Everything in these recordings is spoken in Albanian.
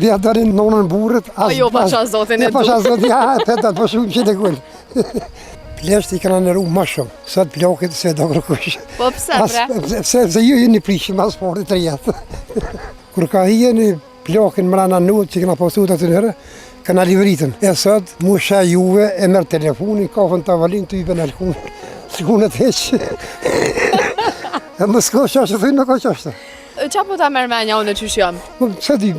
s'bja darin nonën burët. Jo, pasha zotin e du. Pasha zotin, ja, petat, po shumë që të kullë. Plesht i kanë nëru ma shumë, sot plokit se do kërkush. Po pse, bre? Pse ju jeni prishim as sportit të jetë. Kur ka hieni plokin mrana nutë që këna postut atë njërë, këna livritën. E sot, musha juve e mërë telefonin, kafën të avalin të ibe në lkunë. Lkunët heqë. E më s'ko qashtë, thujnë nuk o qashtë. Qa po ta mërë menja unë qysh jam? Se di,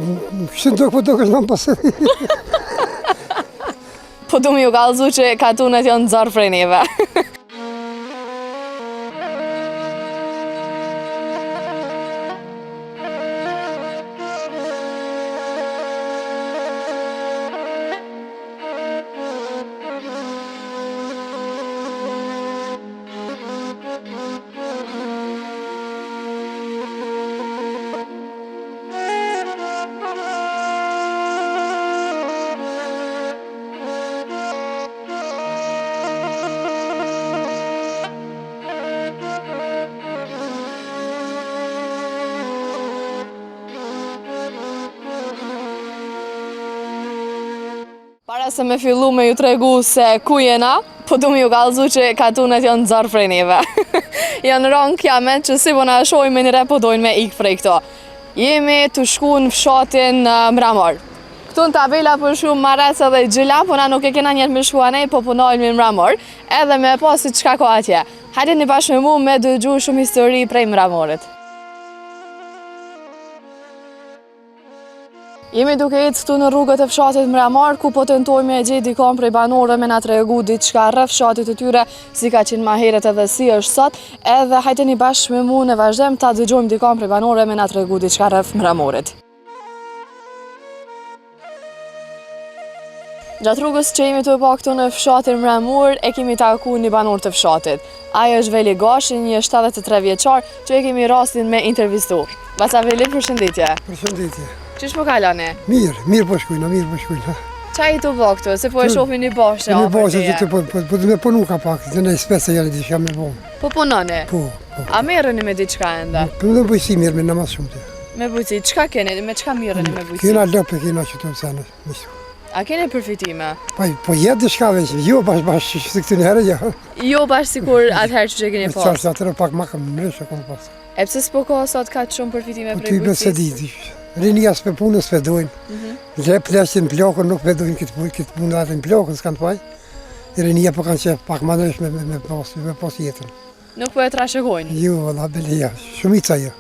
kështë në po do kështë në më pasë. Po du mi ju kalzu që katunet janë zarë prej neve. Para se me fillu me ju tregu se ku jena, po du mi ju kalzu që katunet janë zarë prej neve. Janë rënë kiamet që si po na shojmë një po dojnë me ikë prej këto. Jemi të shku në fshatin Mramor. Këtu në tabela për shumë Mareca dhe Gjila, po na nuk e kena njët me shkuanej, po punojnë me Mramor, edhe me pasi qka ko atje. Hajde një bashkë me mu me dëgju shumë histori prej Mramorit. Jemi duke ecë këtu në rrugët e fshatit Mramor, ku po tentojmë e gjejë dikon prej banorëve me na tregu diçka rreth fshatit të tyre, si ka qenë ma herët edhe si është sot, edhe hajteni bashkë me mu në vazhdim ta dëgjojmë dikon prej banorëve me na tregu diçka rreth Mramorit. Gjatë rrugës që jemi të pa këtu në fshatin Mramor, e kemi taku një banor të fshatit. Ajo është Veli Gashi, një 73 vjeçar, që e kemi rastin me intervistu. Baca Veli, përshëndetje. Përshëndetje. Qish po kalane? Mirë po shkujna, mirë po shkujna. Qa i të bo këtu? Se po e shofi një bashkë? Një bashkë që po të me punu ka pak, të ne spesa jale diçka me bo. Po punone? Po. A merreni me diçka enda? Po me bujësi mirë, me namaz shumë të. Me bujësi, qka keni? Me qka merreni me bujësi? Kena lëpe, kena që të mësane. A keni përfitime? Po jetë diçka veç, jo bashkë që këtë njëherë, jo. Jo bashkë si kur atëherë që keni pas? Qarës atërë pak ma kam mërëshë kom pas. E pse s'po ka sot ka shumë përfitime prej bujësis? Rinia s'pe punës s'vedojnë, le pleshin plokën nuk vedojnë këtë punë atë në plokën s'kanë të paj. Rinia po kanë qef pak ma nërsh me pos jetën. Nuk po e trashëgojnë? Jo, valla bele ja, shumica jo.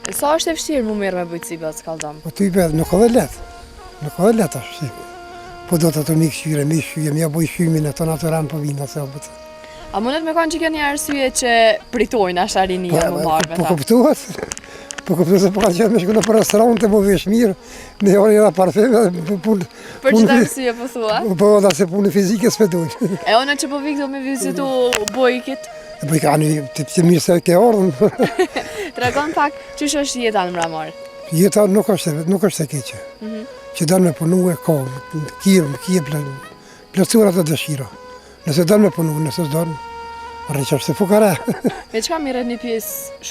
Sa është e vështirë mu mirë me bujtësi bëtë s'kaldam? Po ty bëtë nuk edhe letë ashtë. Po do të të mikë shyre, mja boj shymin e të natëran po vinë asë bëtë. A mundet me kanë që kjo një arsye që pritojnë ashtë rinia më marrë me ta? Po kuptuat? Po kuptu se po ka qenë me shku në për restorante, po vesh mirë, me orë edhe parfeme dhe punë. Për që të arsye po thua? Po da se punë fizike s'pedojnë. E one që po vikto me vizitu bojkit? Po i ka një të mirë se ke ordën. Tregon pak, qysh është jeta në Mramor? Jeta nuk është e keqe. Që dërë me punu e ka, kje plëcurat e dëshira. Nëse dërë me punu, nëse s'dërë, rreqa është se fukare. Me qka mirën një pjesë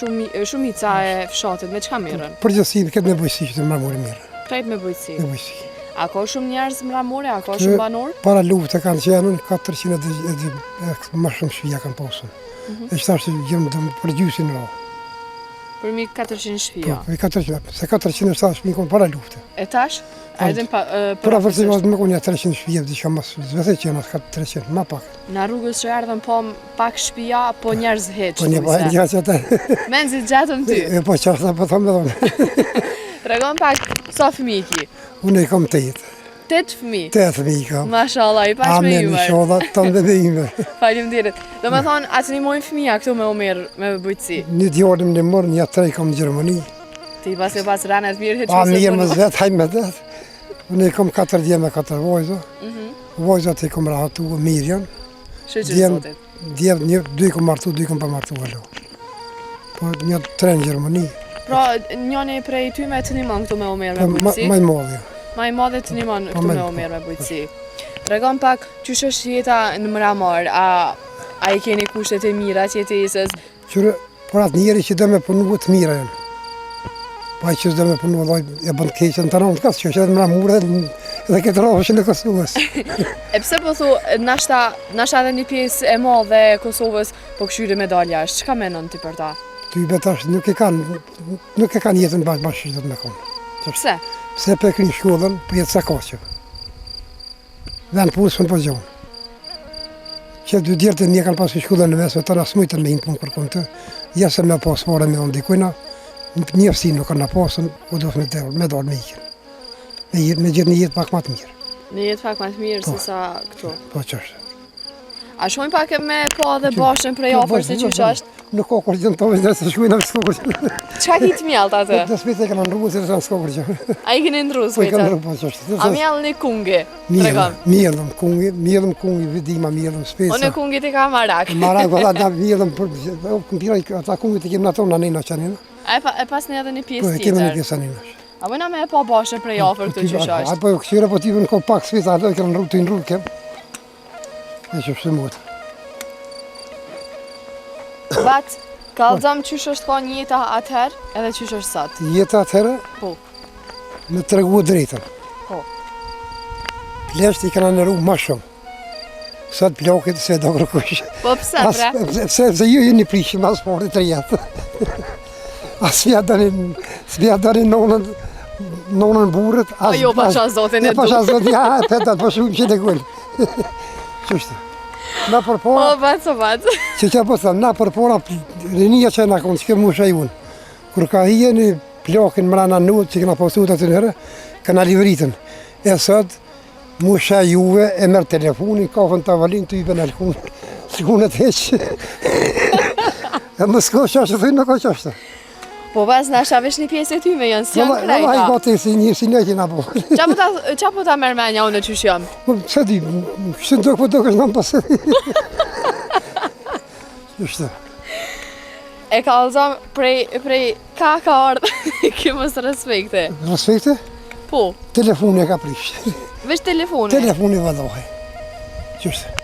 shumica e fshatit, me qka mirën? Përgjithësi, këtë me bujësi që të Mramori mirë. Krejt me bujësi? Me bujësi. A ka shumë njerëz Mramore, a ka shumë banor? Para luftë kanë qenën, 400 ma shumë shpija kanë posën. E qëta është gjëmë dëmë për gjysin ra. Për mi 400 shpija? Po, 400, se 407 shpijin konë para luftë. E tash? A edhin për afërsisht? Me konë 300 shpija, diqka mas zvese qenë atë 300, ma pak. Në rrugës që erdhen po pak shpija, po njerëz heqë. Po një pa e një që atë. Menzit gjatëm ty? Po qashta po thëmë edhe unë. Tregon pak, sa fëmi ki? Unë i kam 8. 8 fëmi? 8 fëmi i kam. Mashallah, i pash me juve. Amen, inshallah, tonë dhe me ime. Faleminderit. Do me thonë, atë një mojnë fëmija këtu me umirë, me bujtësi? Një djorim një mërë, një 3 kam në Gjermani. Ti pas ranet mirë heqë se punu? Mirë më zvetë, hajmë me dhe. Unë i kam 4 djemë e 4 vojza. Vojzat i kam rahatu, mirë janë. Shëqë sotit? Djemë, 2 kam martu, 2 kam pa martu alo. Po një 3 në Gjermani. Pra, njëni prej ty me të njëmon këtu me umirë me bujtësi? Maj modhja. Maj modhe të njëmon këtu me umirë me bujtësi. Tregon pak, qysh është jeta në Mramor, a i keni kushtet e mira që jetesës? Qyre, por atë njeri që dhe me punu të mira janë. Pa që s'do me punu lloj e bën keqen të rëndë kasë, që edhe më ramurë edhe këtë rafëshin e Kosovës. E pse po thu, nashta edhe një pjesë e madhe e Kosovës po këshyri medalja është, çka menon ti për ta? Ty betash nuk e kanë jetën bashkëshitët me konë. Pse? Pse pe kënë shkollën, për jetë sa kaqë. Venë punës për në përgjohën. Që dy djerët e një kanë pasë shkollën në mesme, të nësë mujtën me hinë punë kërkon të, jesën me pasë fare me onë dikujna, një fësi nuk kanë në pasën, u do me dalë me ikën. Me gjithë një jetë pak ma të mirë. Një jetë pak ma të mirë se sa këtu. Po që është. A shojnë pak me pa dhe bashën prej afër se qysh është? Nuk ka kur gjënë tomë, dhe se shkujnë në s'ko kur që. Qa ki të mjallë atë? Dhe spite e kanë ndruë, se në s'ko kur që. A i keni ndru Po i kanë s'vejtë? ndruë, po që është. A mjallë një kungi? Mjellëm kungi, vidima mjellëm spesa. O në kungi ti ka marak. Marak, ata mjellëm për këmpira, ata kungi të kemë në tonë në nina që anina. E pas një edhe një Po pjesë e kemë në tjetër. pjesë anina. A mëna me e pa bashën prej afër këtu qysh është? Apo kësire po tipën ko pak spesa, ato e kanë të ndruë kem. E që është mëtë. Bat, kallëzëm qysh është ka një jeta atëherë edhe qysh është sot? Jeta atëherë, Po. me të regu drejtën. Po. Plesht i kanë nëru ma shumë. Sot plakit se do kërkush. Po pse bre? Pse ju jeni prishim as sportit të jetë. As s'vja dani nonën burët. Po jo, pasha zotin e du. Pasha zotin, ja, petat, po shumë që të gullë. Qështë? Na Po përpora, bat. që që po thëmë, na përpora rinia që na konë, që ke musha i unë. Kur ka hije një plakin mrana nutë që këna postu të nëherë, këna livritën. E sot, musha juve e merë telefonin, kafën të avalin të i ben alkun, s'kune të heqë. E më s'ko qashtë, thujnë në ko qashtë. Po pas nasha vesh një pjesë e ty me janë, s'janë Valla i krejta. gati si një kina po. Qa po ta merr menja unë qysh jam? Po, se di, kështë në po do kështë në më pasë. Qështë? E kallëzëm prej ka ardhë, ki mos respekte. Respekte? Po, Telefoni e ka prishë. vesh telefoni. Telefoni vëllohi. Qështë?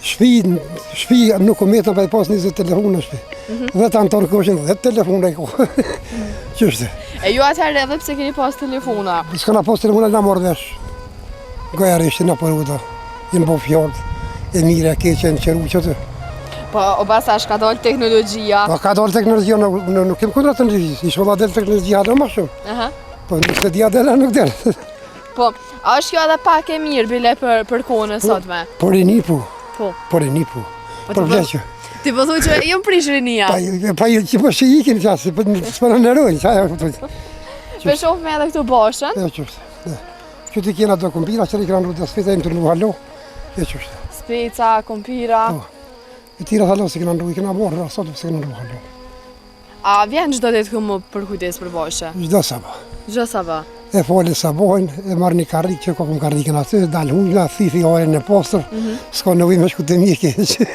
Shpi nuk o metën pa i pas 20 telefon në shpi. Dhe të antarë këshin dhe telefon e ko. Qështë? E ju atëherë edhe pse keni pas telefona. S'ka na pas telefon e na morë vesh. Goja rishti na përru da. Jenë po fjallë. E mire, e keqe, në qëru që të. Po, o basash ka dalë teknologjia. Po ka dalë teknologjia, nuk kem kundra të në i shola del teknologjia dhe ma shumë. Aha. Po nëse dhja del, nuk del. Po, a është kjo edhe pak e mirë bile për kohën e sotme? Por e një pu. Po. Por e një pu. Po Por vleqë. Ti po thuj që jam prish rinia. Pa ju që po që ikin qasë, s'pë në nërojnë, qa e këtu. Me shoh me edhe këtu bashën. E qështë. Që ti kena do kumbira, që i këna në rrëtë speta, e më të rrënu hallo. E qështë. Speca, kompira. Po. E tira hallo se këna në rrënu, i këna morë, sot se këna në rrënu hallo. A vjen çdo ditë këmu për kujdes për bashë? Gjdo saba. Çdo sabah. E foli sabojnë, e marrë një karrik që kopëm karrikën aty, dalë hujna, thithi ojën në postër, s'ka nëvij me shku të mjekë.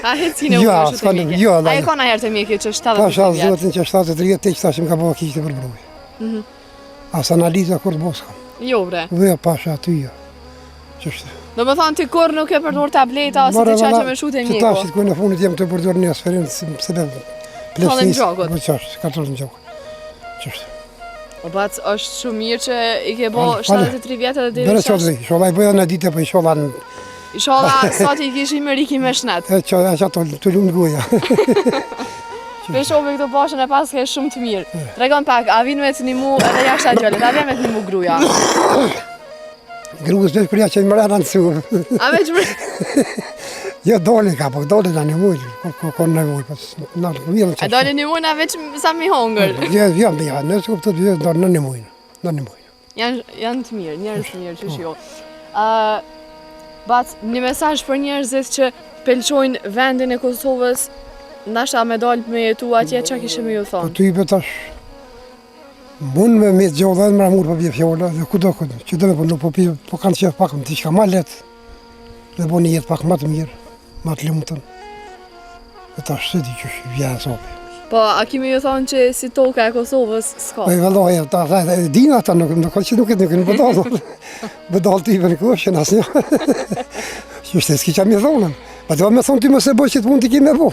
A heci në Jo, unë s'ka shumë të nëvij, mike. jo. A e ka në herë të mike që 70 Pasha vjetë? zotin që 73 te që tashim ka bëha kishtë për brujë. As analiza kur të boskam. Jo bre. Dhe pasha aty jo. Qështë. Do më thonë ti kur nuk e përdor tableta ose ti qaqe me shute Që mjeku. tashit ku në funit jem të përdor një asferin, se be Thonë gjakut. Po qashtë, 14 gjakut. Qështë. O bac, është shumë mirë që i ke bo Fale, fale. 73 vjetë edhe Bere deri qo dhe, shola i bëja në dite, po i shola në... Inshallah, sot i kishim me riki me shnet. E që të lumë goja. Peshove këto bashën e pas ke shumë të mirë. Tregon pak, a vinë me të një mu edhe jashtë gjollet, a vjen me të një mu gruja? Gruës veç përja që i mëra në su. A veç më... Jo, dole ka, po dole në një mujë, konë në mujë, pas në vjellën që... A dole një mu na veç sa mi hongër. Jo, nësë kuptët vjellë në një mujë, në një mujë. Janë të mirë, njerëz të mirë, që jo. Bac, një mesazh për njerëzit që pelqojnë vendin e Kosovës, nashta me dalë me jetu atje, qa kishe me ju Po thonë? ty i betash, mund me të gjolla dhe më ramur për bje fjolla dhe kudo, që dhe me punu, po kanë qef pak më t'i shka ma letë, dhe bo një jetë pak ma të mirë, ma të lumëtën. Dhe tash se di që vjen sopi. Po, a kimi ju thonë që si toka e Kosovës s'ka? Po i vëlloj, dina ata nuk e bëdallë, bëdallë t'i për në kushën asë një. Qështë e s'ki qa mi thonën, pa të me thonë ty më se boj që të mund t'i ki me bo.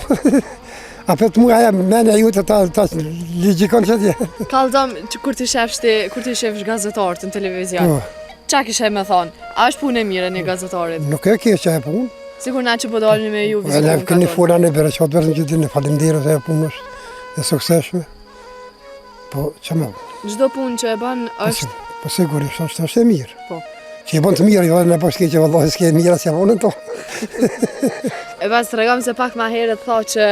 Apet mua ja menja ju ta ligjikon që atje. Kallëzom, kur ti shefsh gazetarët në televizion, qa kishe me thonë? A është punë e mire një gazetarit? Nuk e keq që e punë. Sikur na që po dalni me ju E ne keni fola në bereqat verën që dinë faleminderit e punë është e suksesshme. Po çmë. Çdo punë që e bën është Po sigurisht është e mirë. Po. Që e bën të mirë, jo në poshtë që vallahi s'ke mirë as javonën to. E pas tregom se pak ma herët tha që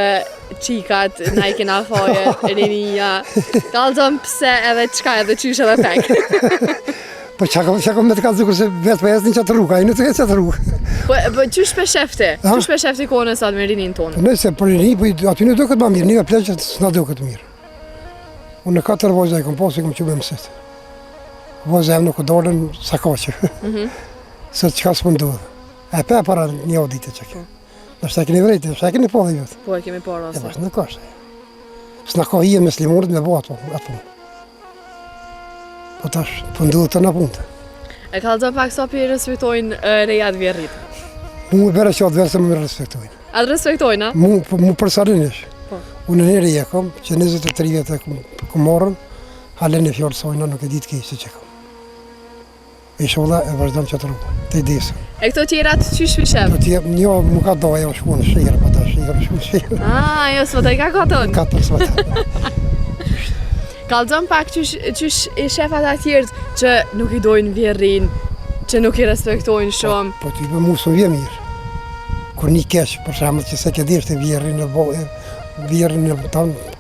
qikat na i kena thoje, rinia. Kallëzom pse edhe çka edhe qysh edhe pek. Po çka me të kallëzu kurse vetë po ecën çat rrugë, ai nuk e çat rrugë. Po çysh shefti? Çysh shefti kohën e sot me rinin tonë? Nëse për rini, po aty nuk duket më mirë, një pleqët s'na duket mirë. Unë në 4 vojza i kom posi, kom që me mësit. Vojza e nuk u dolën sa koqë. Se qka s'më ndodhë. E pe para një o ditë që ke. Nështë e keni vrejti, nështë e keni po dhe jutë. Po e kemi parë E ose. bashkë në kështë. S'na ka hije me slimurit me bo atë punë. Po tash, po ndodhë të në punët. E kallëzom pak sa për i respektojnë rejat vjerrit. Mu e bere qatë verë se më respektojnë. A të respektojnë, a? Mu përsarinesh. Po. Unë në njerë kom, që 23 vjetë kom morën, halen e fjallë sojna nuk e ditë kejtë që kom. E sholla e vazhdojmë që të rrugë, të i desën. E këto tjerat qysh fishef? Do t'jep një më ka doja u shku në shirë, pa ta shirë, shku në shirë. Jo, s'po të i ka koton. 4 sot. Kallëzom pak qysh i shefat atjerët që nuk i dojnë vjerrin, që nuk i respektojnë shumë. Po t'y për mu së vje mirë. Kur një keq, për shembull që se ke deshte vjerrin në bojë, vjerrin në tanë,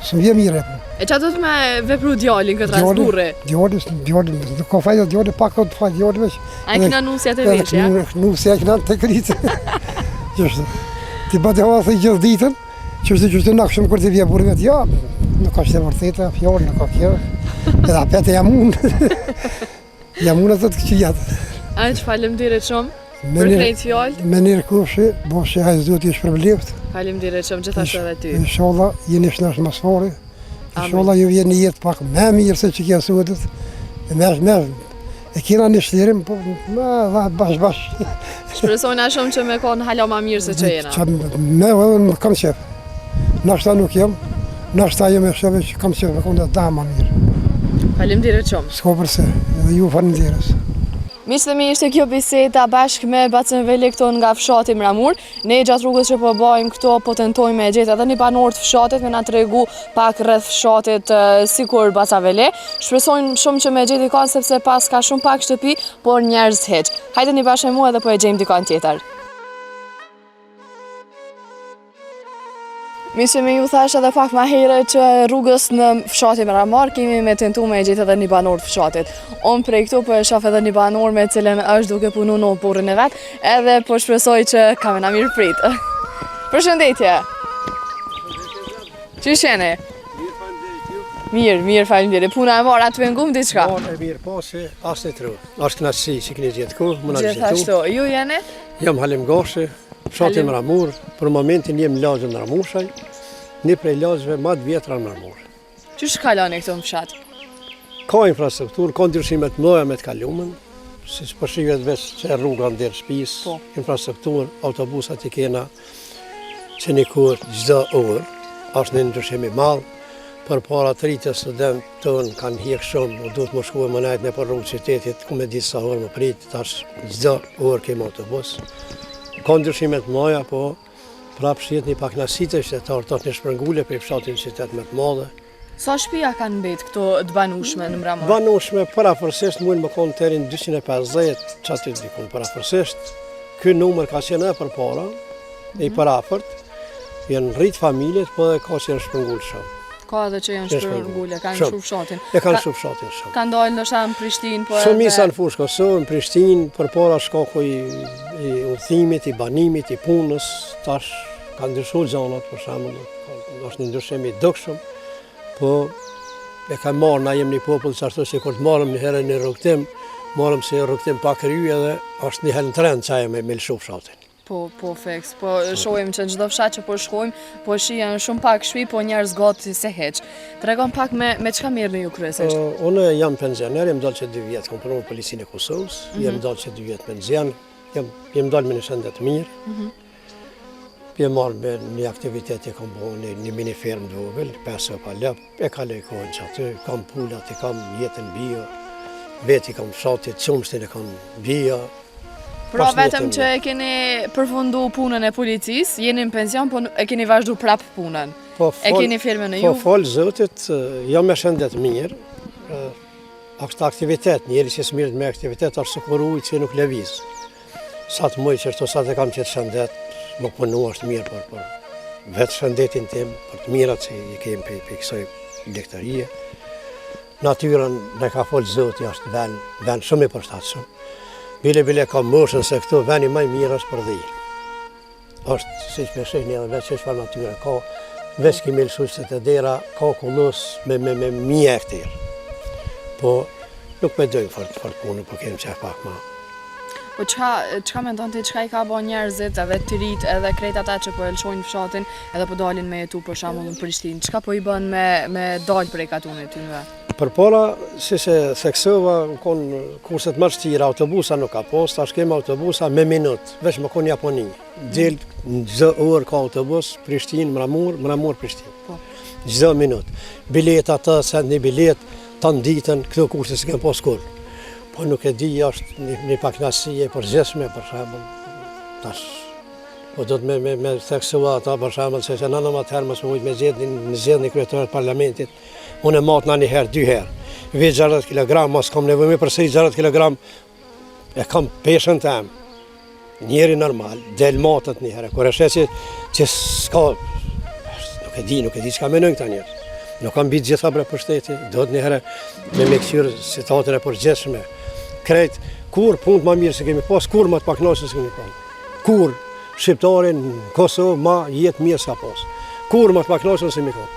së vje mirë. E qa do të me vepru djallin këtë rast burri? Djallin, nuk ka fajta djallin, pak ka të fajta djallin veç. A i kina nusjat e veç, ja? Nusja e kina të kritë. Qështë, ti ba të hava i gjithë ditën, qështë nakshëm kur ti vje burri vetë, ja, nuk ka shte vërteta, fjallë, nuk ka kjerë, edhe apete jam unë. Jam unë atë të këqijatë. A që faleminderit shumë, për krejt fjallë. Me njerë kushi, boshi hajtë duhet jesh përbleft. Faleminderit shumë, gjithashtu edhe ty. Inshallah, jeni shnash mas fori. Inshallah, ju vjen një jetë pak me mirë se që kja sotit. E kena një shtjerim, po bash. Shpresojna shumë që me konë hala ma mirë se që jena. Me kam qef. Nashta nuk jem, nashta jem e shëve që kam qef me konë dhe da ma mirë. Faleminderit shumë. S'ko përse, edhe ju faleminderes. Miqtë mi ishte kjo biseda bashkë me Bacënveli këto nga fshati Mramur. Ne gjatë rrugës që po bëjmë këto po tentojmë me gjetë edhe një banor të fshatit me na tregu pak rreth fshatit sikur Bacënveli. Shpresojmë shumë që me gjeti kanë sepse pas ka shumë pak shtëpi, por njerëz hiç. Hajde një bashkë me mua edhe po e gjejmë dikon tjetër. Miqtë mi ju thash edhe pak ma herë që rrugës në fshatin Mramor kemi me tentu me gjetë edhe një banor të fshatit. Unë prej këtu po e shoh edhe një banor me cilën është duke punu në burrin e vet, edhe po shpresoj që ka me na mirë prit. Përshëndetje. Qysh jeni? Mirë, faleminderit. Puna e marr aty ngum diçka. Punë e mirë, po se as në tru. As kënaqësi që keni gjetë ku, më na Gjithashtu, ju jeni? Jam Halim Goshi, fshati Mramur, për momentin jem lagje në Ramushaj, një prej lagjeve më të vjetra në Mramur. Qysh kaloni këtu në fshat? Ka infrastrukturë, ka ndryshime të mëdha me të kaluamën, siç po shihet veç që rruga ndër shtëpisë, Po. infrastrukturë, autobusat i kena që një kur çdo orë, është një ndryshim i madh. Përpara të rritë studentë tonë kanë hjekë shumë, u duhet më shkuë më najtë në për rrugë qytetit, ku me ditë sa orë më pritë, tash çdo orë kemi autobus. Ka ndryshimet mëdha, po prapë shihet një pakënaqësi qytetar të një shpërngule për fshatin qytet më të madhe. Sa shtëpia kanë mbet këto të banueshme në Mramor? Banueshme parafërsisht mund më konë terin 250 çati dikun parafërsisht. Ky numër ka qenë edhe përpara, i parafort, janë rrit familjet, po edhe ka qenë shpërngul shumë. Ka edhe që janë shpërngule, kanë Shumë. shu fshatin. E kanë shu fshatin shumë. Kanë dalë ndoshta në Prishtinë, po Shumica në fushë Kosovë, në Prishtinë, përpara shkaku i udhëtimit, i banimit, i punës, tash kanë ndryshuar zonat për shembull, është një ndryshim i dukshëm, po e ka marrë, na jemi një popull që ashtu si kur të marrëm një herë një rrugtim, marrëm si rrugtim pa kry edhe është një herë në trend çaja me lëshu fshatin. Po feks, po shohim që çdo fshat që po shkojmë, po shihen shumë pak shtëpi, po njerëz gati se hiç. Tregon pak me çka merrni ju kryesisht? Unë jam pensioner, jam dalë që 2 vjet, kam punuar në policinë e Kosovës, jam dalë që 2 vjet pension, jam dalë me një shëndet mirë. pjemarë me një aktivitet e kam bëhë një mini fermë të vogël, 5 pa lëp, e kaloj kohën që aty, kam pullat, i kam jetën bio, veti kam fshatit, qumshtin e kam bio. Pra vetëm që e keni përfundu punën e policisë, jeni në pension, po e keni vazhdu prap punën. E keni firmën e ju? Po falë Zotit, jam me shëndet mirë, është aktivitet, njeri që smirët me aktivitet, është sukuru që nuk lëviz. Sa të mëj që është, sa të kam qëtë shëndet, më punu është mirë për vetë shëndetin tim, për të mirat që i kemë për kësoj lektarie. Natyren dhe ka folë Zoti është ven shumë i përshtatshëm. Bile ka moshën se këto veni maj mirë është për dhi. është si që me shihni edhe veç që shfar natyre, ka veç kemi lëshuqët e dera, ka kollos me mije e këtirë. Po nuk me dojmë fort punë, po kemi qef pak ma. Po çka mendon ti, çka I ka bën njerëzit edhe të rit edhe krejt ata që po e lëshojnë fshatin edhe po dalin me jetu për shembull në Prishtinë, çka po I bën me dalë prej katunit tyre? Përpara, si se theksova, konë kurset më shtira, autobusa nuk ka pas, tash kemi autobusa me minutë, veç më konë Japoni. Del çdo orë ka autobus, Prishtinë, Mramur, Prishtinë. Çdo minutë. Bilet ata, send një bilet, tanë ditën, këto kurse s'kem pas kur. Po nuk e di, është një paknasi e përgjithshme, për shembull. Tash, po do të me theksova ata, për shembull, se që nëna më atëherë mësë mujtë me zjedh një kryetar të parlamentit, unë e matë në një herë, 2 herë. Veç 60 kg, mas kam nevojë me përsëri 60 kg, e kam peshën të em. Njeri normal, del matët një herë. Kur e shes që s'ka, nuk e di çka menojnë këta njerëz. Nuk kam bitë gjitha bre për shteti, do të një herë me këqyrë citatën e përgjithshme. Krejt, kur punë më mirë se kemi pas, kur më të paknaqës se kemi pas. Kur shqiptarin në Kosovë ma jetë mirë s'ka pas. Kur më të paknaqës se kemi pas.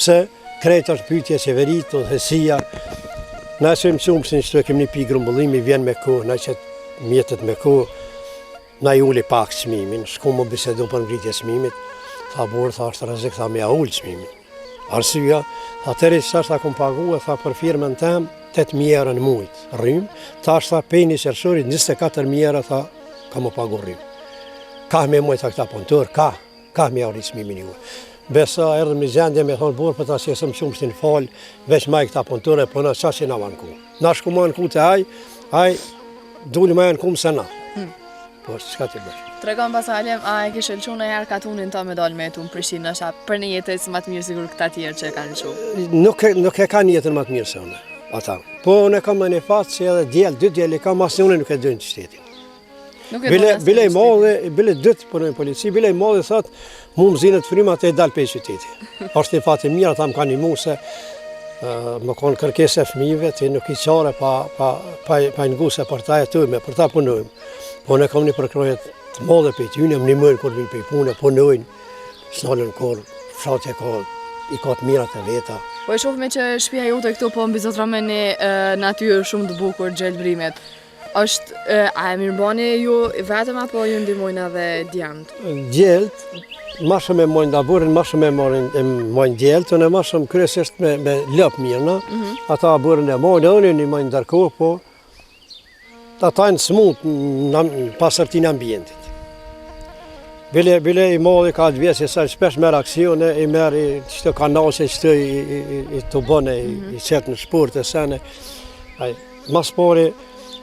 Pse? Krejt është pyetje qeverit, udhëhesia. Na që më qumë që në kemi një pi grumbullimi, vjen me kohë, na që mjetët me kohë, na I uli pak çmimin, shku më bisedu për ngritje çmimit, tha burë, tha është rrezik, tha me ja ullë çmimin. Arsyeja, tha tëri që ashtë akum pagu e tha për firmën tem, 8.000 euro në mujt, rrim, tha është tha pejni qershorit, 24.000 euro, tha ka më pagu rrim. Ka me mujt tha këta punëtor, ka me ja ullë çmimin ju. Besa erdhë me gjendje me thonë burë për ta që jesëm qumë shtin falë, veç ma I këta punëtore, po në qa që na vanku. Na shku ma vanku të aj dulli ma vanku më se na. Po, qëka ti bërë? Tregon pas Alem, a e kishe lëshu në herë katunin ta me dalë me jetu në Prishtinë, nësha për një jetës më të mirë sigur këta tjerë që e kanë lëshu? Nuk e kanë jetën më të mirë se une, ata. Po, unë e kam në një fatë që edhe djelë, 2 djelë I kam, asë une nuk e dojnë të shtetin. Bile I madhe, bile 2 punojnë polici, bile I madhe thot, mu më zinët frimat e dalë pej qyteti. Është një fatë mirë, ata më kanë një mu se më konë kërkesë e fëmijëve, të nuk I qare pa nguse për ta jetujme, për ta punojmë. Po ne kam një përkrojet të madhe pej t'yne, më një mëjnë kur vinë pej pune, punojnë, s'nalën kur fshatje I ka të mirat e veta. Po e shofme që shtëpia jote këtu po mbizotron me një natyrë shumë të bukur gjelbrimet. A e mirëbani ju vetëm apo ju ndihmojnë edhe djemët? Djelt, ma shumë e mojnë da burin, ma shumë e mojnë djelt, unë e ma shumë kryesisht me lëp mirëna. Ata burin e mojnë, unë një mojnë ndërkohë, po ata në smut në pasërtin ambientit. Bile I modhi ka të vjesë, sa shpesh merë aksione, I merë qëto kanase, qëto I të bëne, I qëtë në shport e sene. Mas pari,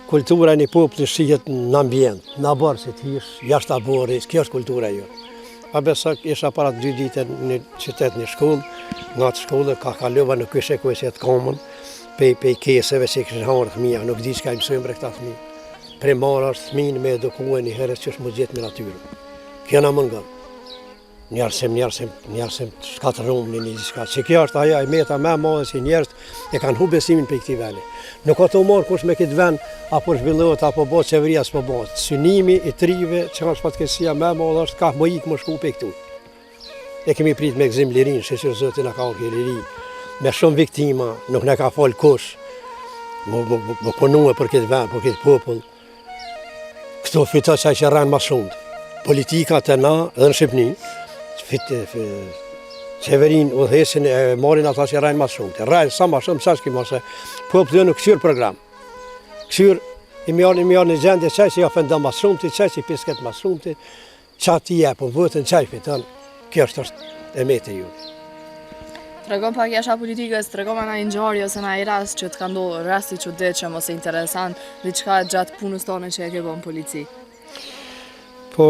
kultura e një populli shihet në ambient, në aborë si t'ish, jashtë aborë, kjo është kultura jo. A besa isha para 2 dite në qytet një shkollë, nga të shkollë ka kalova në kyshe kujset komën, pej keseve që I kështë harë fëmija, nuk di që ka I mësojmë për këta fëmija. Primara është fëmijën me edukue një herës që është më gjithë me natyrë. Kjo na mëngon. Njerësim shkatërum një gjithka. Që kjo është aja I meta me madhe që njerëz e kanë hu besimin për këti veni. Nuk ka të marë kush me këtë ven, apo zhvillohet, apo bëhet qeveria, s'po bëhet. Synimi I trive që kanë shpatkesia me madhe është ka më ikë më shku për këtu. E kemi prit me gzim lirin, shqyr Zoti na ka orë liri, me shumë viktima, nuk ne ka falë kush. Më punue për këtë ven, për këtë popull. Këto fita që rranë ma shumë. Politika të na dhe në Shqipni, qeverin udhëhesin e marin ata që rrajnë ma shumë. Rrajnë sa ma shumë, sa shkima se populli në këqyr program. Këqyr I mjarë një gjendje qaj që I ofendon ma shumë, qaj që I pisket ma shumë, qa ti jepën votën qaj fiton, kjo është e mete ju. Tregon pak jashtë politikës, tregon na një ngjarje ose na një rast që të ka ndodhur, rast i çuditshëm ose interesant, diçka gjatë punës tonë që e ke bën polici. Po,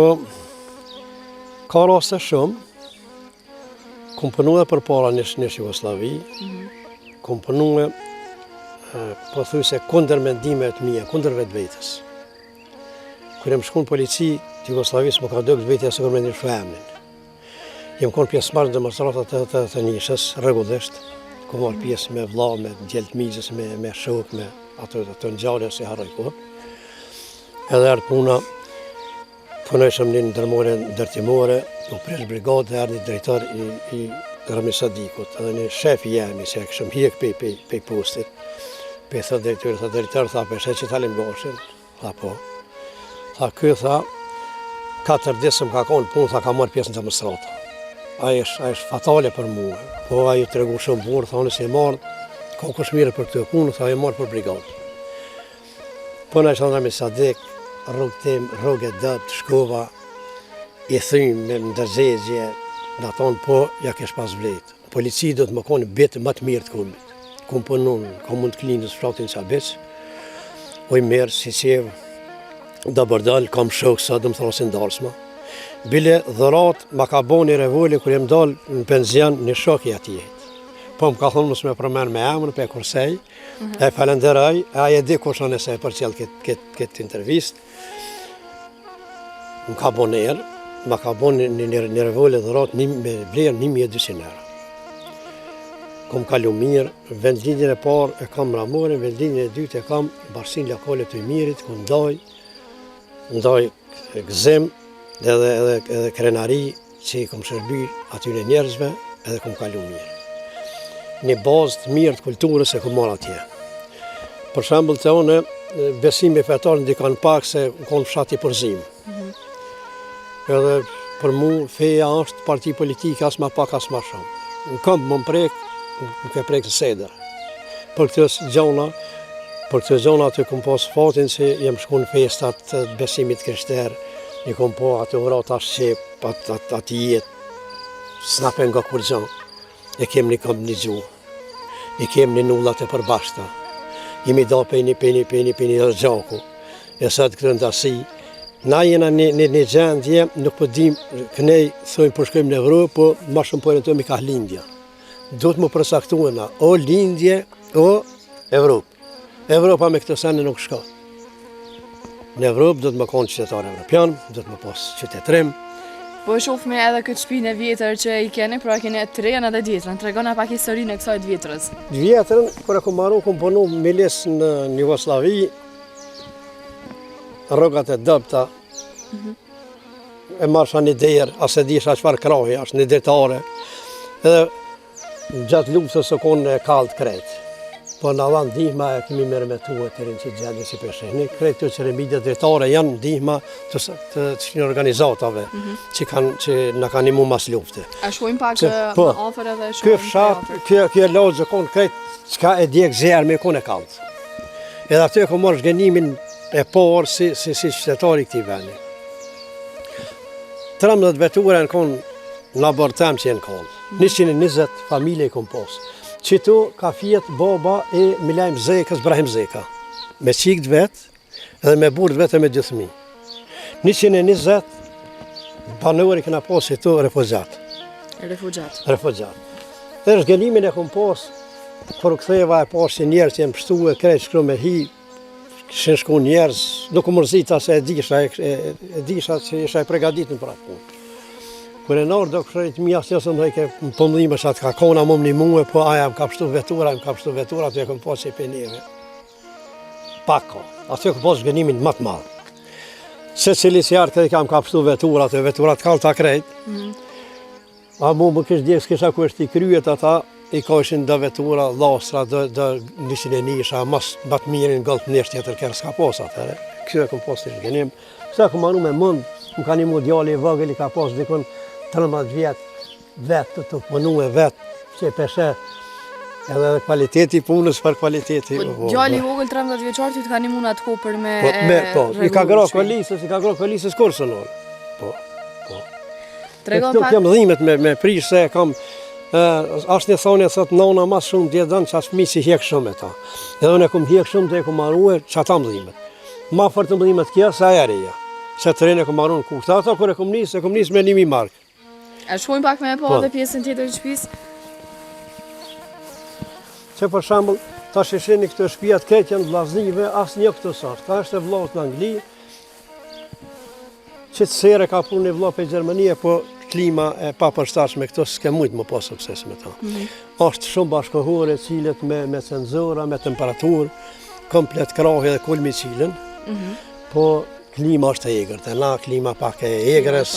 ka raste shumë, kom punue për para në Jugosllavi, kom punue po thuj se kundër mendimet mija, kundër vetvetes. Kur jam shku në polici të Jugosllavisë, më ka dogë vetja se kur me një shfemnin. Jem konë pjesëmarrës në demonstratat të njëshës, rregullisht, ku marrë pjesë me vlla, me djeltë migjës, me shok, me ato ngjarje si harroj kohë. Edhe erdë puna, punojshëm një ndërtimore, u prish brigadë, erdë një drejtar i Rami Sadikut, edhe një shef i jemi, që e këshëm hjek pej postit. Pe thë drejtar, tha, peshe që talim gashin, tha po. Tha, kjo tha, 4 disëm ka konë punë, tha, ka marrë pjesë në demonstrata. Ajo është fatale për mua, po ajo të regu shumë burë, tha, nëse e marrë, ka kush mire për këtë punë, tha, e marrë për brigadë. Po në është Rami Sadik, rrugë e dëpt, shkova, i thymë me ndërzezje, në thonë, po, ja kesh pas vletë. Polici do të më konë betë më të mirë të kombit. Kom punun, kom mund të klinës flatin qa beq, oj merë, si qevë, da bërdal, kam shokë sa, dëmë thrasin darsma. Bile dhërat, ma ka bo një revoli, kër jem dal në penzion, një shok i ati jetë. Po më ka thonë mësë me përmen me emën, pe kursej, e falenderaj, e aje di kush anë e se e për qëllë këtë intervist. Më ka bo njerë, ma ka bo një revoli dhërat me vlerë 1200 euro. Kom kalu mirë, vendlinjën e parë e kam Ramorin, vendlinjën e dytë e kam Bashkinë Lokale të Mirit, ku ndaj gëzim edhe krenari që i kom shërby aty në njerëzve edhe kom kalu mirë. Një bazë të mirë të kulturës e kom marrë atje. Për shembull të une, besimi fetar ndikan pak se kom fshati përzim. Edhe për mu feja është parti politike as ma pak as ma shumë. Në këmbë më prek, më ke prek në seder. Për këtë gjona aty kom pas fatin që jem shku në festat të besimit krishterë, i kom po atë urat ashtë shqip, atë jetë, s'napen nga kur gjanë. E kem një këmbë një gjuhë, i kem një nullat e përbashta, jemi da pe një gjaku, e sëtë këtë ndasi. Na jena një gjendje, nuk po dim, kënej thojnë përshkojmë në Evropë, po ma shumë pojnë të mi ka lindja. Do të më përsaktuena, o lindje, o Evropë. Evropa me këtë sene nuk shka. Në Evropë do të më konë qytetar evropian, do të më pas qytetrim. Po shofme edhe këtë shpinë e vjetër që i keni, pra keni të rejen edhe djetërën. Tregona pak historinë e kësaj të vjetërës. Vjetërën, kër e kom marru, kom punu milis në Jugoslavi, rrogat e dëpta, e marsha një derë, as e disha qëfar krahi, as një detare, edhe gjatë luftës së konë e kaldë kretë. Po në avan ndihma e kemi mërmetuar të rinë që gjendje si përshë. Kretë të që remidjet dretare janë ndihma të një organizatave që në kanë imu mas lufte. A shkojmë pak më afer edhe shkojmë për afer? Kjo lojë konë kretë qka e djekë zjerë me konë e kaldë. Edhe aty e ko marrë shgenimin e parë si qytetari këti veni. 13 vetura në konë në abortem që jenë konë. 120 familje i konë posë. Qëtu ka fjetë baba e Milajm Zekës, Brahim Zeka, me qikët vetë, edhe me burët vetë e me gjithëmi. 120 banori këna posë qëtu refugjat. Dhe shgenimin e kom posë, kërë këtheva e posë që njerës që jenë pështu e krejtë shkru me hi, këshin shku njerës, nuk u mërzita se e disha që isha e pregaditën për atë punë. Kër e nërë do këshërit mija së njësëm dhe i ke më pëndime që atë ka kona më më një muë, po aja më ka pështu vetura, atë e kom posë që i penjeve. Pako, atë e kom posë shgenimin më të madhë. Se cili si artë këtë i kam ka pështu veturat, e veturat kalë të krejtë. A mu më kështë djekë s'kisha ku është i kryet ata, i ka ishin dë vetura, lastra, dë nishin e nisha, mas batë mirin gëllë të nështë tjetër kërë s'ka posë atëre. Kjo e kom posë të shgenim. Kësa kom anu me mund, më ka një mu djali i vëgël i ka posë dikon 13 vjetë vetë të punu e vetë, që e peshe edhe kvaliteti punës për kvaliteti. Djali i vogël 13 vjeçar ty të ka një muna të ko për me I ka gra kolisës kursën orë. Po. Tregon Këtu pak. kem dhimet me prish se kam është një thonë thot nona mas shumë djedën që asë fëmi si hjek shumë e ta. Edhe unë e kum hjek shumë dhe e kum marrue që ata mdhimet. Ma fort të mdhimet kja se ajereja. Se të rejnë e kum marrue në kushtë. Ata kur e kum nis me 1000 mark. A shkojmë pak me po edhe pjesën tjetër të shtëpisë? Që për shambull, ta shesheni këtë shtëpijat këtë janë vllaznive, asë një këtë sartë. Ta është e vllaut në Angli, që të sere ka punë një vllau për Gjermanie, po klima e papërshtatshme këto s'ke mujtë më pas sukses me ta. Është shumë bashkohore, cilët me cenzura, me temperaturë, komplet krahje dhe kulmi cilën, po klima është e egër, të na klima pak e egrës,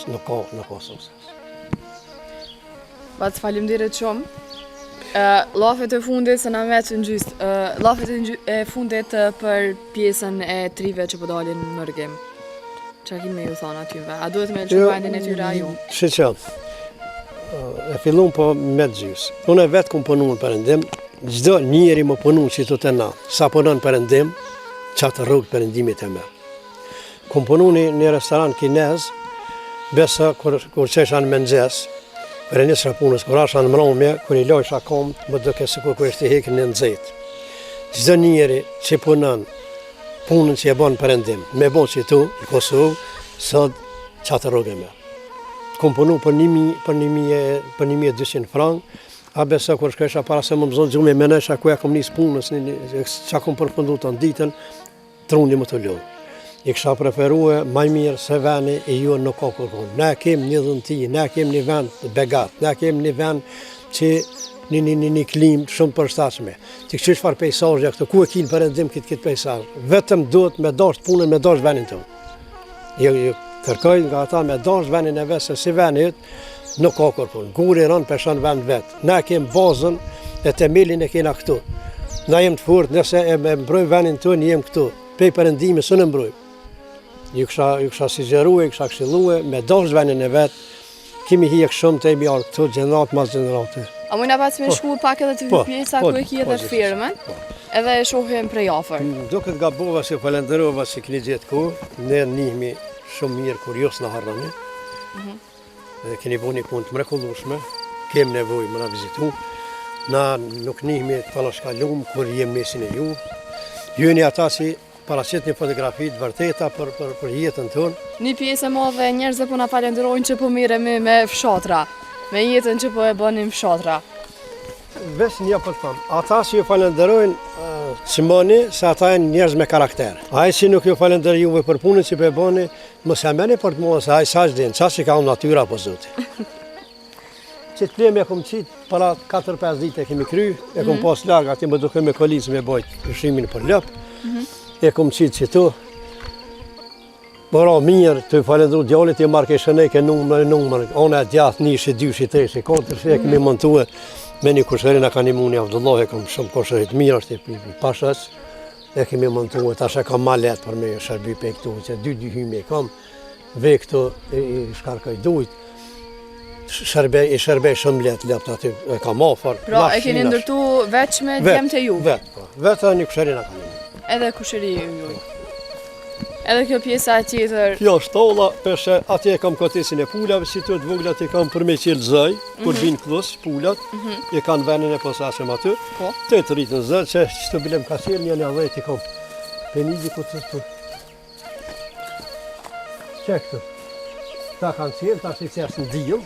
nuk ka sukses. Batë faleminderit shumë. Llafet e fundit se na met në gjystë. Llafet e fundit për pjesën e trive që po dalin në rrugim. Çfarë kemi ju thonë atyve? A duhet me lëshu vendin e tyre a ju? Që e fillon po me gjys. Unë e vetë kum punu në Perëndim, çdo njeri më punu që të të na. Sa punon Perëndim, qatë rrugë Perëndimit e merr. Kum punu një restoran kinez, besa kur qesha në mëngjes, kur e nisra punës, kur asha në mbrëmje, kur i lojsha kom, më duke sikur kur ishte hekën në nxehtë. Çdo njeri që punon punën që e bon Perëndim, me bon që tu, në Kosovë, sot qatë rrugë e merr. Kom punu për 1200 frank, a besa kur shkresha para se më mëzon gjume menesha ku e kom nis punës, qa kom përfundu të në ditën, trundi më të lodhë. I kësha preferue maj mirë se veni e ju nuk ka kërkon. Ne kem një dhënti, ne kem një vend begat, ne kem një vend që një klim shumë përshtatshme. Ti këshish farë pejsazhe këto, ku e kinë Perëndim këtë pejsazh. Vetëm duhet me dash punën, me dash venin tonë. Jo kërkoj nga ata me dash venin e vetë, se si venit nuk ka kërkon. Guri rënë peshon vend vetë. Ne kem bazën e temelin e kena këtu. Na jem të furt, nëse e mbrojmë venin tonë, jem këtu. Pej Perëndimi së në mbrojmë. Ju kësha sigjerue, ju kësha këshillue, me dash venin e vetë, kemi hjek shumë të e bjarë këtu, gjenerat mas gjenerate. A mujna pas me shku pak edhe të pjesa ku e ki edhe firmën, edhe e shohim prej afër. Duket gabova si falenderova si keni gjetë ku, ne njihmi shumë mirë kur jos në harrani, dhe keni bo një punë të mrekullueshme, kem nevojë më na vizitu, na nuk njihmi të palashkallum kur jem mesin e ju, jeni ata si paraqit një fotografi të vërteta për jetën tonë. Një pjesë e madhe e njerëzve po na falenderojnë që po miremi me fshatra, me jetën që po e bënim fshatra. Vesh një për të thamë, ata që ju falenderojnë Simoni, se ata e njerëz me karakter. Ai që nuk ju falenderoj juve për punën që po e bëni, mos e merrni për të mua se ai sa ç'din, çfarë ka natyra apo zoti. Që të pleme e kom qitë para 4-5 ditë e kemi kry, e kom pas larg, ati më duke me kolicë me bojt ushimin për lëp, e kom qitë që tu, bëra mirë, të falendru djallit i marrë keshën e ke numër, ona e djath, 1, 2, 3, 4, e kemi montuë me një kushërin e ka një muni Avdullah, e kom shumë kushërit mirë, është i pashës, e kemi montuë, tash e kam ma letë për me shërby pe këtu, që 2 hymi e kam, ve këtu i shkarkoj dujt, i shërbej shumë letë aty e kam afër. Pra e keni ndërtu veç me djemtë e ju? Vetë një kushërin e kam një. Edhe kushëri ju. Edhe kjo pjesa tjetër. Kjo shtolla, peshe atje e kam kotesin e pulave, si të voglat e kam për me qelë zëj, kur vinë klus, pulat, e kanë venin e posashëm aty, të të rritën zëj, që të bilem ka qelë një 10 i kam. Penidi ku të të. Që këtu. Ta kanë qelë, ta që qesë në dijëm,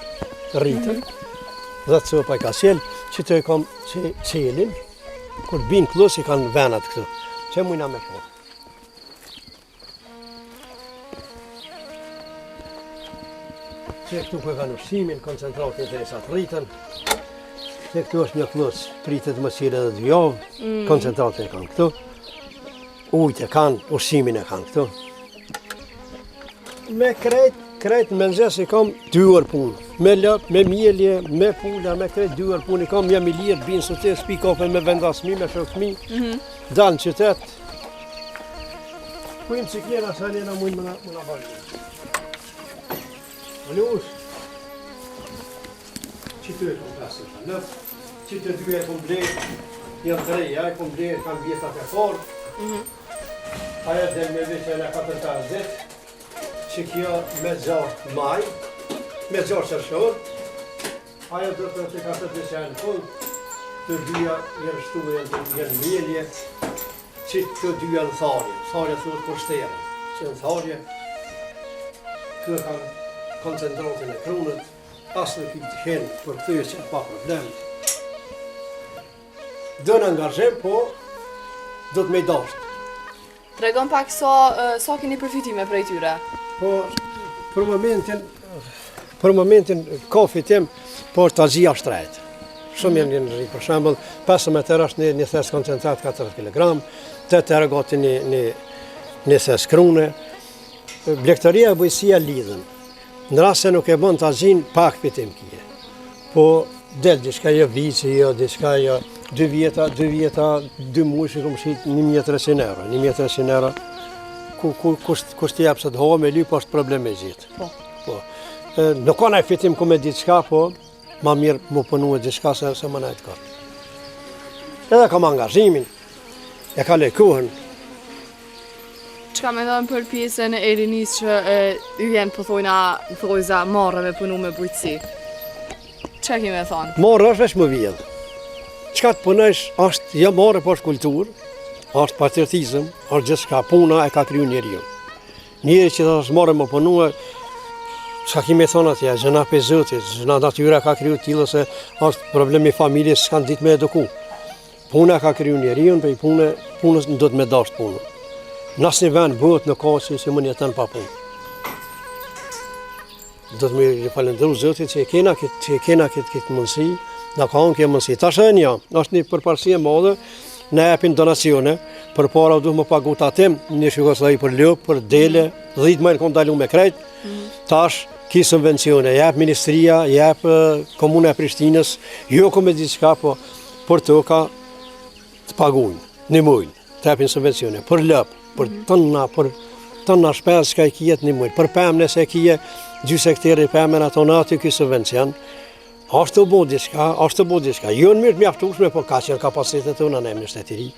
rritën, dhe të sopa i ka qelë, që të e kam qelin, kur vinë klus i kanë venat këtu. Që mujna me po. Që këtu ku e kanë ushqimin, koncentratin të esat rritën. Që këtu është një klus, pritet më sire edhe 2 javë, koncentratin e kanë këtu. Ujtë e kanë, ushqimin e kanë këtu. Me krejt në mëngjes i kam 2 orë punë. Me lëp, me mjelje, me pula, me krejt 2 orë punë i kam, jam i lirë, binë së të spi kafe me vendasmi, me shokëmi, dalë në qytet. Kujmë që kjera sa njena mujnë më në bërgjë. Lush, që të e kom pasë të nëf, që të 2 e kom blejt, janë 3, e kom blejt, kanë vjetat e forë, aja dhe me veqe në 4-5 dit, që kjo me gjatë maj, me 6 qershor. Ajo do të ka të janë fund. Të dyja janë shtuar janë mielje. Që të dyja në tharje. Tharja thuhet kushtere. Që në tharje kë kanë koncentratën e krunët. Asë në këtë hen për këtyre që pa problem. Do në angazhem, po do të me dashtë. Tregon pak sa keni përfitime prej tyre? Po, për momentin kafi tim, po të azia shtrejtë. Shumë janë rritë, për shembull, 15 euro është një thes koncentrat 40 kg, 8 euro gati një thes krune. Blegëtaria e bujësia lidhen. Në rast se nuk e bën të azin, pak pitim kje. Po, del diçka jo vici, jo diçka jo 2 vjeta, 2 muaj që kom shit 1.300 euro. 1.300 euro, kusht t'i japë se të hova me lyp, është problem e gjithë. Po. Nuk ka nëjë fitim ku me diçka, po, ma mirë mu punu e diçka se më najtë kërë. Edhe kam angazhimin, e ka lejkuhen. Çka me thënë për pjesën e rinis që ju jenë pëthojna thojza marrë me punu me bujqësi? Çka kemi me thënë? Marrë është veç më vjedhë. Qka të punësh është jo marrë, po është kulturë, është patriotizëm, është gjithçka puna e ka kryu njeriu. Njeri që të është marrë më punu e çka kemi thonë atje, gjëna për Zotit, gjëna natyra ka kryu t'ilë se është problemi familjes s'kanë ditë me eduku. Puna ka kryu njeriu, për punës në do të me dashtë punën. Nësë një vend bëhet në ka që më jetën pa punë. Do të më falendëru Zotit që e kena këtë mundësi, në ka unë këtë mundësi. Tash edhe një, është një përparësi e madhe, ne japin donacione, për para duhet më pagu të atim, një Jugosllavi për lëp, për dele, 10 majnë kom dalu me krejt, tash ki subvencione, jep ministria, jep komune e Prishtinës, jo kom e diçka, po për të ka të pagunë, një mujnë, të japin subvencione, për lëp, për tëna shpes që ka i kijet një mujnë, për pëmën e se kije 2 hektare pëmën ato në aty kësë subvencion, është të bo diçka, jo në mirë të mjaftushme, po ka që në kapacitet të unë në emë në shtetiri.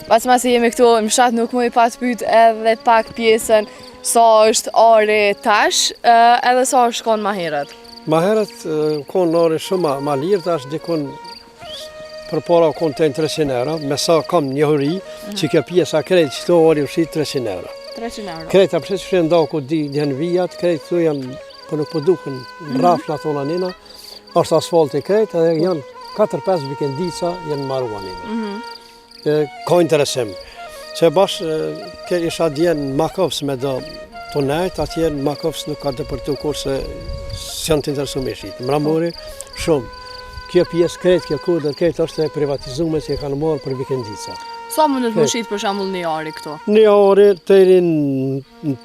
Pas masi jemi këtu në fshat nuk më i pas pyet edhe pak pjesën sa është ari tash, edhe sa është konë ma herët. Ma herët konë ari shumë ma lirë, tash dikon për para konë të 300 euro, me sa kam një hëri, që kjo pjesa krejt që to ari ushit 300 euro. 300 euro. Krejt a përse që shë nda ku di janë vijat, krejt këtu janë, për nuk përduken rafla tona nina, është asfalt i krejt, edhe janë 4-5 vikendica janë marua nina. Ka interesim, që bashkë isha djenë Makovës me do të nejtë, atje në Makovës nuk ka të përtu kur se janë të interesu me shqitë. Mramori, shumë. Kjo pjesë krejt, kjo kodër krejt është e privatizume që e kanë marë për vikendica. Sa mundet më shqitë për shambull një ari këto? Një ari të erin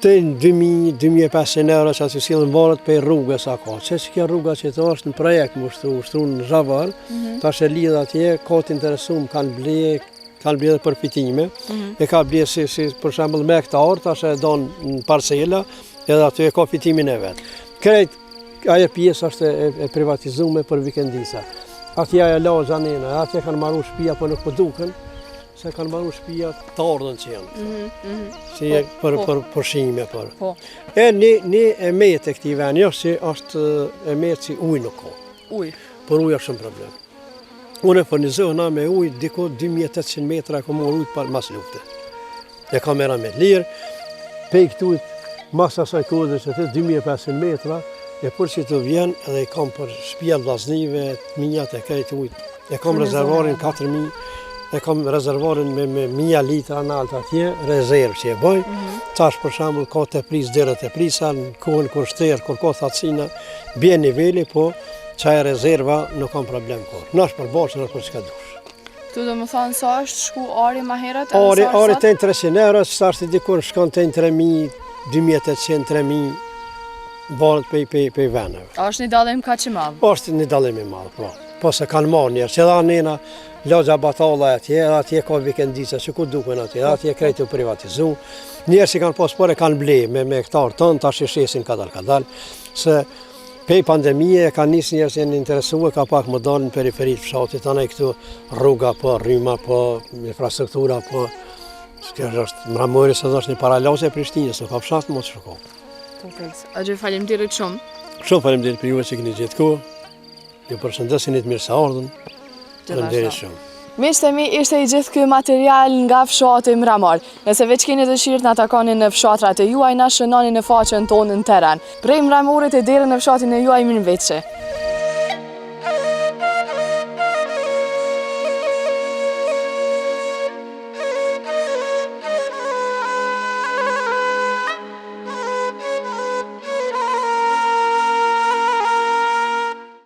2.000-2.500 euro që atë silën varët për rrugës a ka. Që kjo rruga që të është në projekt më ushtru në Zhavar, ta shë lidhë atje, ka të interesum, kanë blie dhe përfitime, e ka blie si për shembull me hektar, ta shë e donë në parcela, edhe aty e ka fitimin e vetë. Krejt, ajo pjesë është e privatizume për vikendica. Atje ajo lagja nena, atje kanë marru shtëpia për nuk përduken, se kanë marru shtëpia të ardhën që janë. Si për përshime për. E një emet e këti veni është që është emet që ujë nuk ka. Ujë? Për ujë është shumë problem. Unë e furnizohë na me ujë, diko 2800 metra e kom ujë për mas lufte. E kam era me lirë, pej këtu mas asaj kodër që të 2500 metra, e për që të vjen edhe i kam për shpia vllaznive, minjat e krejt ujtë. E kam rezervarin 4000, e kam rezervarin me 1000 litra në altë atje, rezervë që e bëj. Tash për shembull ka të pris, dherët e prisa, në kohën kur shterë, kur ka thatësina, bje niveli, po qaj rezerva nuk kam problem kohë. Nash për bashkë, nash për çka dush. Tu do më thonë sa është shku ari ma herët? Ari të 300 euro, që sa është dikur shkon të 3000, 2800, 3000, varet pej veneve. A është një dalim ka që madhë? Është një dalim i madhë, po. Po se kanë marrë njerë, që da nena lagja batalla atje, edhe atje ka vikendica që ku duken atje, edhe atje krejt u privatizu. Njerë që kanë paspore kanë ble me hektar tonë, tash i shesin kadal, se pej pandemije kanë nisë njerë që janë interesue, ka pak më dalë në periferit fshatit, anë e këtu rruga, po, rryma, po, infrastruktura, po, kjo është Mramori se është një paralase e Prishtinës, nuk ka fshat më të shko. A gjë faleminderit shumë. Shumë faleminderit për juve që keni gjetë kohë. Ju përshëndesin të mirë sa ardhën. Faleminderit shumë. Miqtë e mi, ishte i gjithë ky material nga fshati Mramor. Nëse veç keni dëshirë na takoni në fshatrat e juaj, na shënoni në faqen tonë në teren. Prej Mramorit e deri në fshatin e juaj, mirëmëngjes.